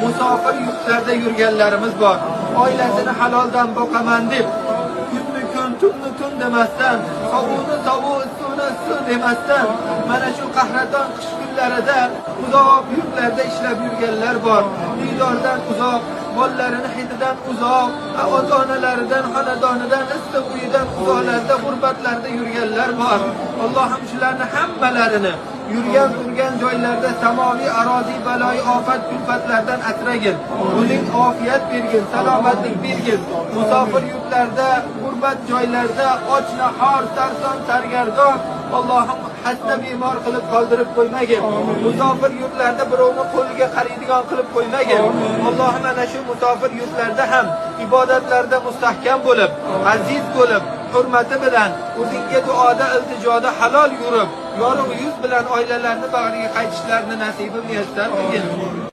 musofir yurtlarda yurganlarimiz bor. Oilasini haloldan boqaman deb kunni kun, tunni tun demasdan, sovuqni sovuq, issini issiq demasdan mana shu qahraton qish kunlarida uzoq yurtlarda ishlab yurganlar bor. Diydordan uzoq, bolalarini hididan uzoq, ota-onalaridan, xonadonidan, issiq uyidan uzoqlarda, g'urbatlarda yurganlar bor. Allohim shularni hammalarini yurgan turgan joylarda samoviy aroziy baloyi ofat kulfatlardan asragin. Uning ofiyat bergin, salomatlik bergin. Musofir yurtlarda, g'urbat joylarda och nahor, sarson sargardon Allohim hasta bemor qilib qoldirib qo'ymagin. Musofir yurtlarda birovni qo'liga qaraydigan qilib qo'ymagin. Allohim ana shu musofir yurtlarda ham ibodatlarda mustahkam bo'lib, aziz bo'lib, hurmati bilan o'zingga duoda, iltijoda halol yurib, yorug' yuz bilan oilalarni bag'riga qaytishlarini nasibi muyassar qilgin.